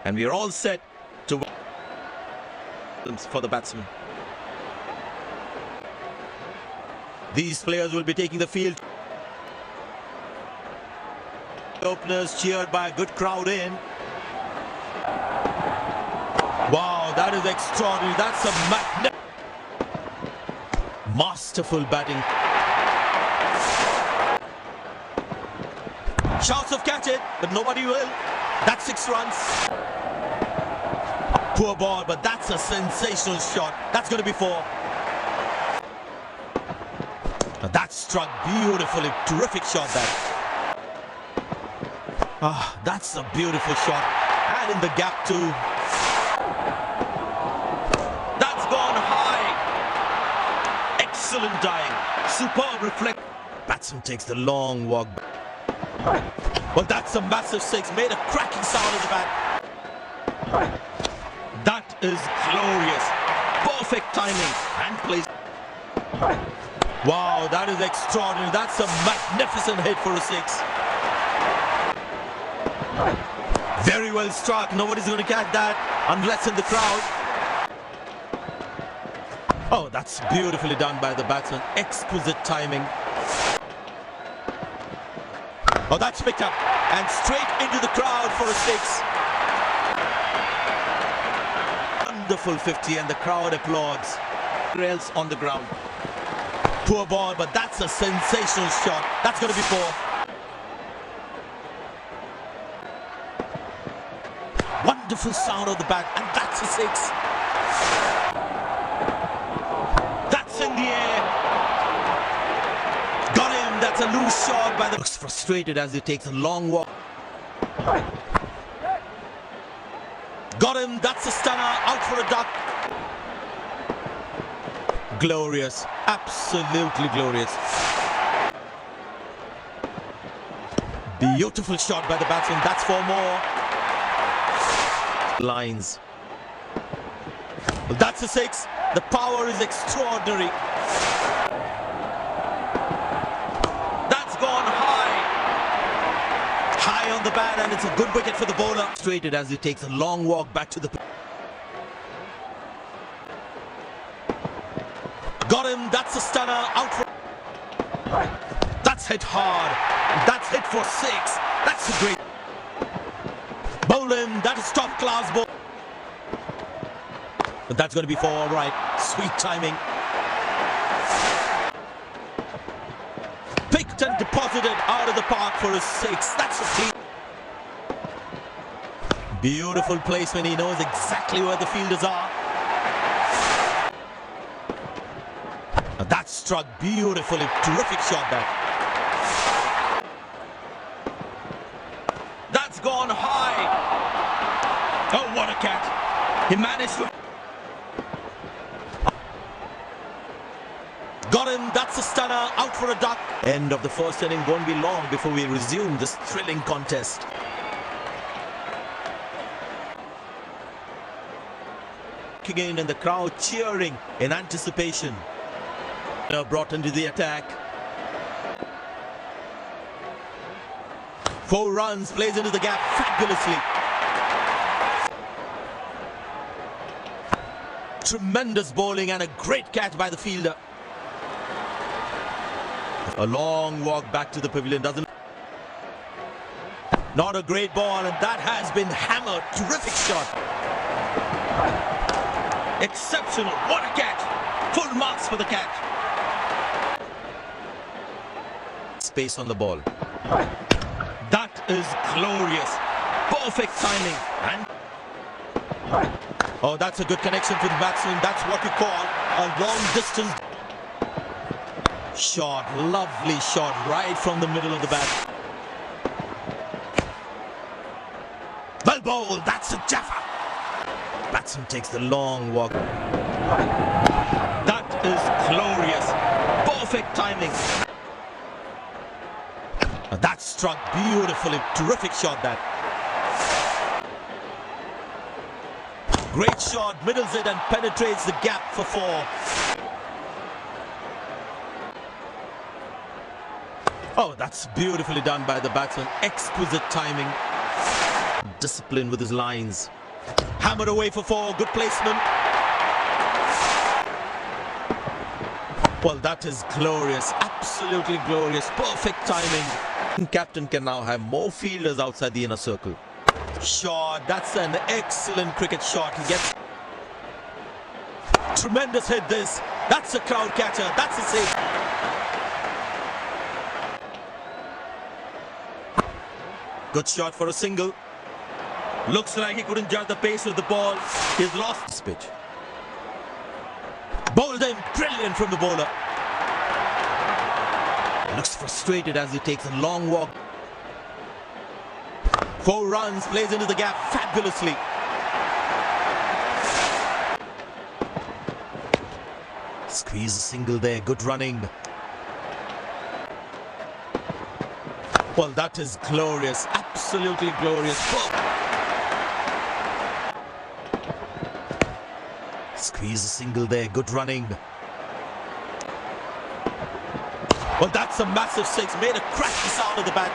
And we are all set to for the batsman. These players will be taking the field. Openers cheered by a good crowd in. Wow, that is extraordinary. That's a masterful batting. Shouts of catch it, but nobody will. That's 6 runs. Poor ball, but that's a sensational shot. That's going to be 4. Now that struck beautifully. Terrific shot that. That's a beautiful shot. And in the gap too. That's gone high. Excellent diving. Superb reflect. Batsman takes the long walk. Well, that's a massive 6. Made a cracking sound in the bat. That is glorious. Perfect timing and place. Wow, that is extraordinary. That's a magnificent hit for a 6. Very well struck. Nobody's going to catch that unless in the crowd. Oh, that's beautifully done by the batsman. Exquisite timing. Oh, that's picked up and straight into the crowd for a 6. Wonderful 50 and the crowd applauds. Rails on the ground. Poor ball, but that's a sensational shot. That's going to be 4. Wonderful sound of the bat, and that's a 6. That's in the air. Got him. That's a loose shot by the... Looks frustrated as he takes a long walk. Got him. That's a stunner. Out for a duck. Glorious. Absolutely glorious. Beautiful shot by the batsman. That's 4 more. Lines. Well, that's a 6. The power is extraordinary. That's gone high. High on the bat, and it's a good wicket for the bowler. Straighted as he takes a long walk back to the... Got him. That's a stunner. Out for... That's hit hard. That's hit for 6. That's a great... Bowl him. That is top class ball. But that's going to be 4. All right. Sweet timing. Picked and deposited out of the park for a 6. That's a clean. Beautiful placement. He knows exactly where the fielders are. That struck beautifully. Terrific shot that. That's gone high. Oh, what a catch. He managed to... Got him. That's a stunner. Out for a duck. End of the first inning. Won't be long before we resume this thrilling contest. Again, and the crowd cheering in anticipation. Brought into the attack. 4 runs, plays into the gap fabulously. Tremendous bowling and a great catch by the fielder. A long walk back to the pavilion. Not a great ball, and that has been hammered. Terrific shot. Exceptional. What a catch. Full marks for the catch. Space on the ball. That is glorious. Perfect timing. And oh, that's a good connection for the batsman. That's what you call a long distance shot. Lovely shot right from the middle of the bat. Well bowled. That's a jaffa. Batsman takes the long walk. That is glorious. Perfect timing. That struck beautifully. Terrific shot that. Great shot. Middles it and penetrates the gap for 4. Oh, that's beautifully done by the batsman. Exquisite timing. discipline with his lines. Hammered away for four. Good placement. Well, that is glorious. Absolutely glorious. Perfect timing. Captain can now have more fielders outside the inner circle. Shot. That's an excellent cricket shot. He gets... Tremendous hit this. That's a crowd catcher. That's a save. Good shot for a single. Looks like he couldn't judge the pace of the ball. He's lost this pitch. Bowled him. Brilliant from the bowler. Looks frustrated as he takes a long walk. 4 runs. Plays into the gap fabulously. Squeeze a single there. Good running. Well, that is glorious. Absolutely glorious. Squeeze a single there. Good running. Well, that's a massive six. Made a cracking sound of the bat.